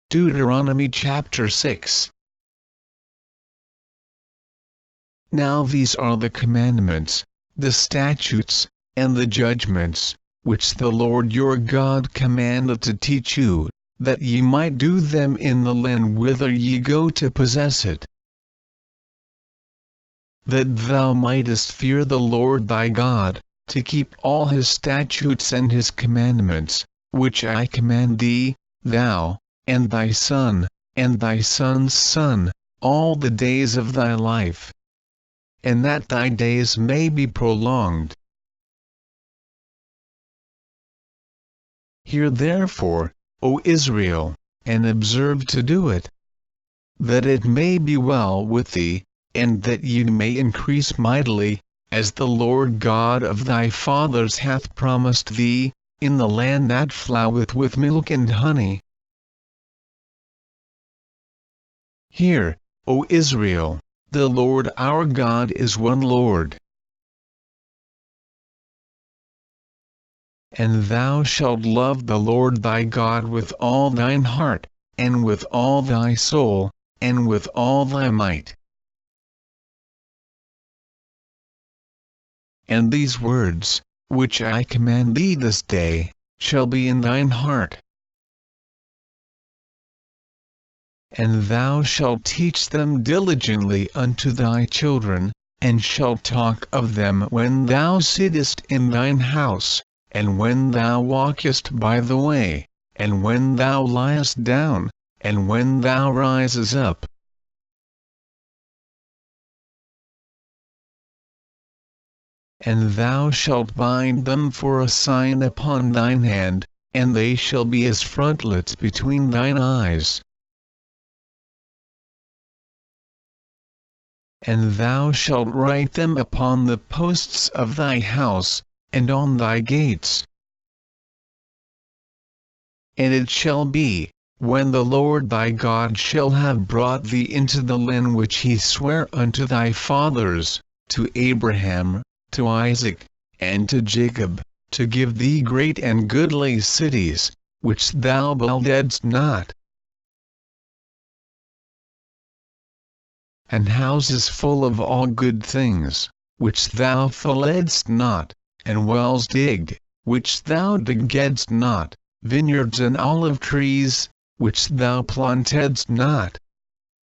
Deuteronomy Chapter 6. Now these are the commandments, the statutes, and the judgments, which the Lord your God commanded to teach you, that ye might do them in the land whither ye go to possess it, that thou mightest fear the Lord thy God, to keep all his statutes and his commandments, which I command thee, thou, and thy son, and thy son's son, all the days of thy life, and that thy days may be prolonged. Hear therefore, O Israel, and observe to do it, that it may be well with thee, and that ye may increase mightily, as the Lord God of thy fathers hath promised thee, in the land that floweth with milk and honey. Hear, O Israel, the Lord our God is one Lord. And thou shalt love the Lord thy God with all thine heart, and with all thy soul, and with all thy might. And these words, which I command thee this day, shall be in thine heart. And thou shalt teach them diligently unto thy children, and shalt talk of them when thou sittest in thine house, and when thou walkest by the way, and when thou liest down, and when thou risest up. And thou shalt bind them for a sign upon thine hand, and they shall be as frontlets between thine eyes. And thou shalt write them upon the posts of thy house, and on thy gates. And it shall be, when the Lord thy God shall have brought thee into the land which he sware unto thy fathers, to Abraham, to Isaac, and to Jacob, to give thee great and goodly cities, which thou buildedst not, and houses full of all good things, which thou filledst not, and wells digged, which thou diggedst not, vineyards and olive trees, which thou plantedst not.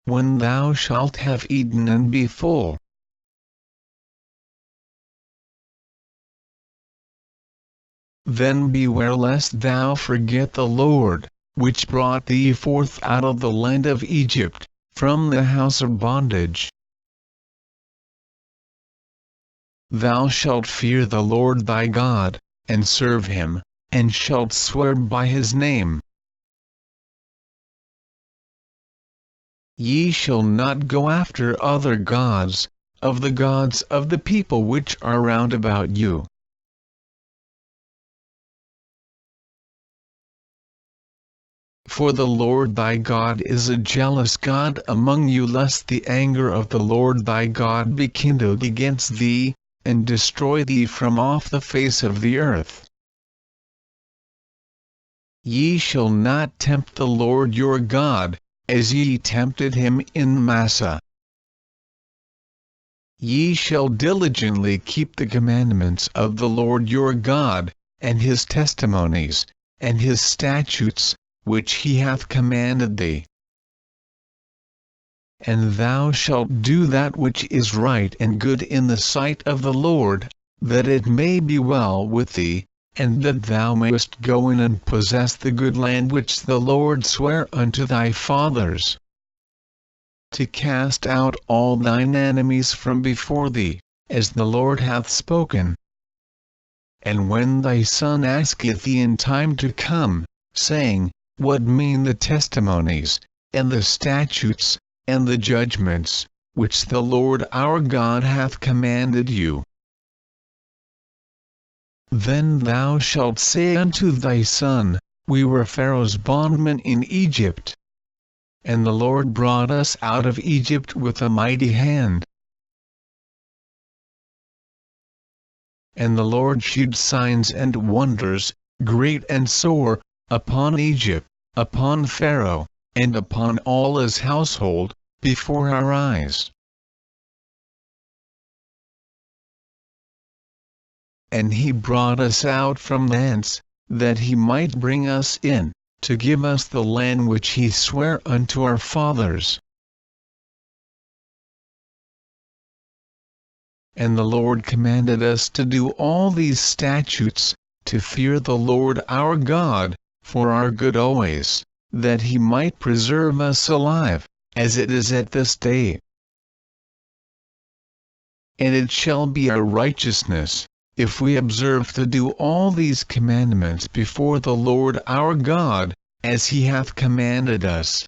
When thou shalt have eaten and be full, then beware lest thou forget the Lord, which brought thee forth out of the land of Egypt, from the house of bondage. Thou shalt fear the Lord thy God, and serve him, and shalt swear by his name. Ye shall not go after other gods, of the gods of the people which are round about you. For the Lord thy God is a jealous God among you, lest the anger of the Lord thy God be kindled against thee, and destroy thee from off the face of the earth. Ye shall not tempt the Lord your God, as ye tempted him in Massah. Ye shall diligently keep the commandments of the Lord your God, and his testimonies, and his statutes, which he hath commanded thee. And thou shalt do that which is right and good in the sight of the Lord, that it may be well with thee, and that thou mayest go in and possess the good land which the Lord sware unto thy fathers, to cast out all thine enemies from before thee, as the Lord hath spoken. And when thy son asketh thee in time to come, saying, What mean the testimonies, and the statutes, and the judgments, which the Lord our God hath commanded you? Then thou shalt say unto thy son, We were Pharaoh's bondmen in Egypt, and the Lord brought us out of Egypt with a mighty hand. And the Lord shewed signs and wonders, great and sore, upon Egypt, upon Pharaoh, and upon all his household, before our eyes. And he brought us out from thence, that he might bring us in, to give us the land which he sware unto our fathers. And the Lord commanded us to do all these statutes, to fear the Lord our God, for our good always, that he might preserve us alive, as it is at this day. And it shall be our righteousness, if we observe to do all these commandments before the Lord our God, as he hath commanded us,